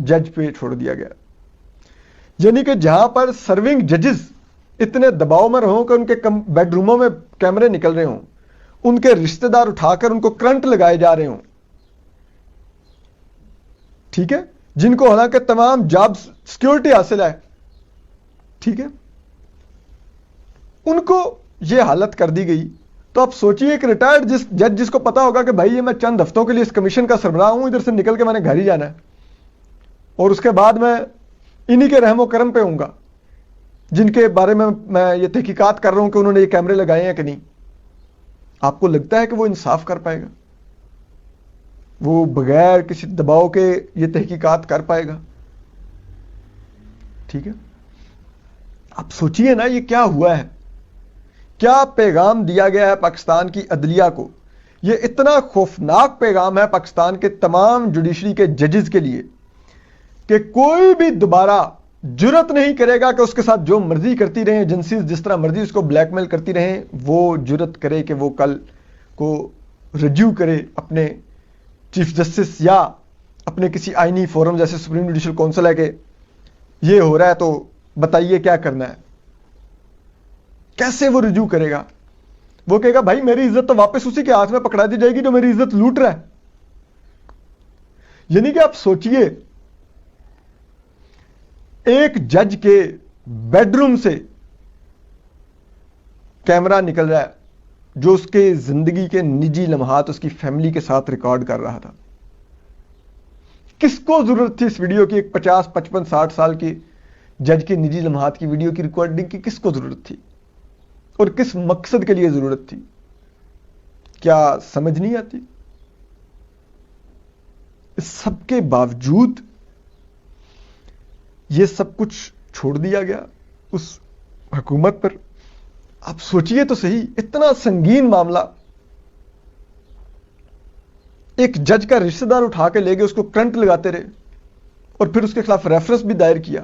جج پہ چھوڑ دیا گیا. یعنی کہ جہاں پر سرونگ ججز اتنے دباؤ میں رہوں کہ ان کے بیڈ روموں میں کیمرے نکل رہے ہوں, ان کے رشتہ دار اٹھا کر ان کو کرنٹ لگائے جا رہے ہوں, ٹھیک ہے, جن کو حالانکہ تمام جاب سیکورٹی حاصل ہے, ٹھیک ہے, ان کو یہ حالت کر دی گئی. تو آپ سوچئے ایک ریٹائرڈ جج جس کو پتا ہوگا کہ بھائی یہ میں چند ہفتوں کے لیے اس کمیشن کا سربراہ ہوں, ادھر سے نکل کے میں نے گھر ہی جانا ہے, اور اس کے بعد میں انہی کے رحم و کرم پہ ہوں گا جن کے بارے میں یہ تحقیقات کر رہا ہوں کہ انہوں نے یہ کیمرے لگائے ہیں کہ نہیں. آپ کو لگتا ہے کہ وہ انصاف کر پائے گا؟ وہ بغیر کسی دباؤ کے یہ تحقیقات کر پائے گا؟ ٹھیک ہے, آپ سوچئے نا یہ کیا ہوا ہے, کیا پیغام دیا گیا ہے پاکستان کی عدلیہ کو. یہ اتنا خوفناک پیغام ہے پاکستان کے تمام جوڈیشری کے ججز کے لیے کہ کوئی بھی دوبارہ جرت نہیں کرے گا کہ اس کے ساتھ جو مرضی کرتی رہیں ایجنسیز, جس طرح مرضی اس کو بلیک میل کرتی رہیں, وہ جرت کرے کہ وہ کل کو رجوع کرے اپنے چیف جسٹس یا اپنے کسی آئینی فورم جیسے سپریم جوڈیشل کونسل ہے کہ یہ ہو رہا ہے تو بتائیے کیا کرنا ہے. کیسے وہ رجوع کرے گا؟ وہ کہے گا بھائی میری عزت تو واپس اسی کے ہاتھ میں پکڑا دی جائے گی جو میری عزت لوٹ رہا ہے. یعنی کہ آپ سوچئے ایک جج کے بیڈ روم سے کیمرہ نکل رہا ہے جو اس کے زندگی کے نجی لمحات اس کی فیملی کے ساتھ ریکارڈ کر رہا تھا. کس کو ضرورت تھی اس ویڈیو کی؟ ایک 50, 55, 60 سال کی جج کے نجی لمحات کی ویڈیو کی ریکارڈنگ کی کس کو ضرورت تھی اور کس مقصد کے لیے ضرورت تھی؟ کیا سمجھ نہیں آتی؟ اس سب کے باوجود یہ سب کچھ چھوڑ دیا گیا اس حکومت پر. آپ سوچئے تو صحیح, اتنا سنگین معاملہ, ایک جج کا رشتہ دار اٹھا کے لے گئے, اس کو کرنٹ لگاتے رہے اور پھر اس کے خلاف ریفرنس بھی دائر کیا.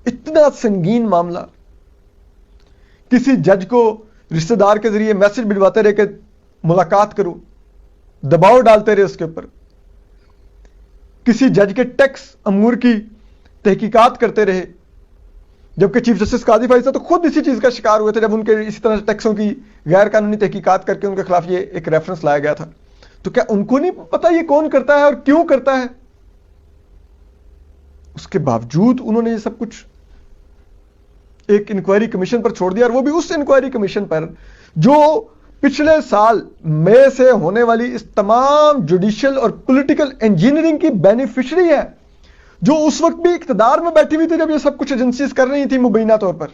اتنا سنگین معاملہ. کسی جج کو رشتہ دار کے ذریعے میسج بھجواتے رہے کہ ملاقات کرو, دباؤ ڈالتے رہے اس کے اوپر. کسی جج کے ٹیکس امور کی تحقیقات کرتے رہے, جبکہ چیف جسٹس قاضی فائز تو خود اسی چیز کا شکار ہوئے تھے جب ان کے اسی طرح ٹیکسوں کی غیر قانونی تحقیقات کر کے ان کے خلاف یہ ایک ریفرنس لایا گیا تھا. تو کیا ان کو نہیں پتا یہ کون کرتا ہے اور کیوں کرتا ہے؟ اس کے باوجود انہوں نے یہ سب کچھ ایک انکوائری کمیشن پر چھوڑ دیا, اور وہ بھی اس انکوائری کمیشن پر جو پچھلے سال مئی سے ہونے والی اس تمام جوڈیشل اور پولیٹیکل انجینئرنگ کی بینیفیشری ہے, جو اس وقت بھی اقتدار میں بیٹھی ہوئی تھی جب یہ سب کچھ ایجنسیز کر رہی تھی مبینہ طور پر.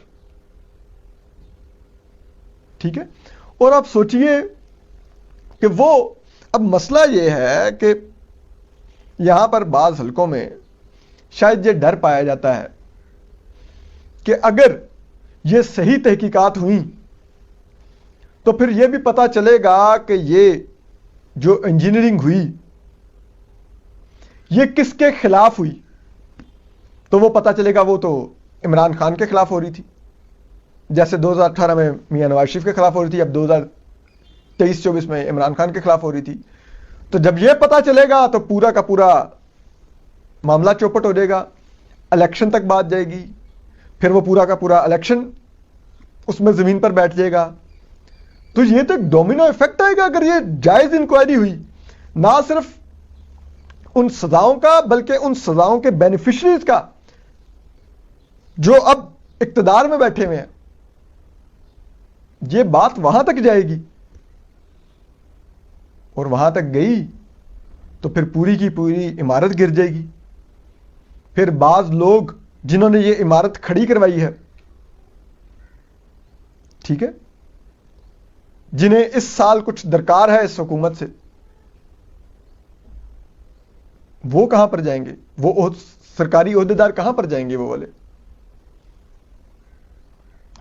ٹھیک ہے, اور آپ سوچئے کہ وہ اب مسئلہ یہ ہے کہ یہاں پر بعض حلقوں میں شاید یہ ڈر پایا جاتا ہے کہ اگر یہ صحیح تحقیقات ہوئیں تو پھر یہ بھی پتا چلے گا کہ یہ جو انجینئرنگ ہوئی یہ کس کے خلاف ہوئی. تو وہ پتا چلے گا وہ تو عمران خان کے خلاف ہو رہی تھی, جیسے 2018 میں میاں نواز شریف کے خلاف ہو رہی تھی, اب 2023-24 میں عمران خان کے خلاف ہو رہی تھی. تو جب یہ پتا چلے گا تو پورا کا پورا معاملہ چوپٹ ہو جائے گا, الیکشن تک بات جائے گی, پھر وہ پورا کا پورا الیکشن اس میں زمین پر بیٹھ جائے گا. تو یہ تو ایک ڈومینو ایفیکٹ آئے گا اگر یہ جائز انکوائری ہوئی, نہ صرف ان سزاؤں کا بلکہ ان سزاؤں کے بینیفیشریز کا جو اب اقتدار میں بیٹھے ہوئے ہیں. یہ بات وہاں تک جائے گی, اور وہاں تک گئی تو پھر پوری کی پوری عمارت گر جائے گی. پھر بعض لوگ جنہوں نے یہ عمارت کھڑی کروائی ہے, ٹھیک ہے, جنہیں اس سال کچھ درکار ہے اس حکومت سے, وہ کہاں پر جائیں گے؟ وہ سرکاری عہدیدار کہاں پر جائیں گے؟ وہ والے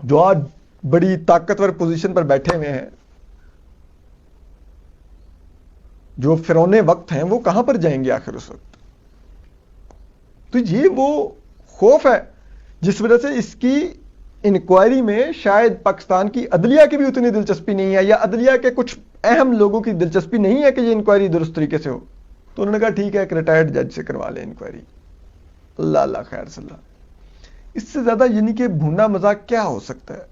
جو آج بڑی طاقتور پوزیشن پر بیٹھے ہوئے ہیں, جو فرعون وقت ہیں, وہ کہاں پر جائیں گے آخر اس وقت؟ تو یہ وہ خوف ہے جس وجہ سے اس کی انکوائری میں شاید پاکستان کی عدلیہ کی بھی اتنی دلچسپی نہیں ہے, یا عدلیہ کے کچھ اہم لوگوں کی دلچسپی نہیں ہے کہ یہ انکوائری درست طریقے سے ہو. تو انہوں نے کہا ٹھیک ہے ایک ریٹائرڈ جج سے کروا لیں انکوائری. اللہ اللہ خیر صلی اللہ. اس سے زیادہ یعنی کہ بھونڈا مذاق کیا ہو سکتا ہے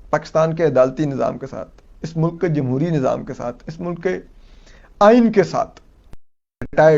پاکستان کے عدالتی نظام کے ساتھ, اس ملک کے جمہوری نظام کے ساتھ, اس ملک کے آئین کے ساتھ. ریٹائرڈ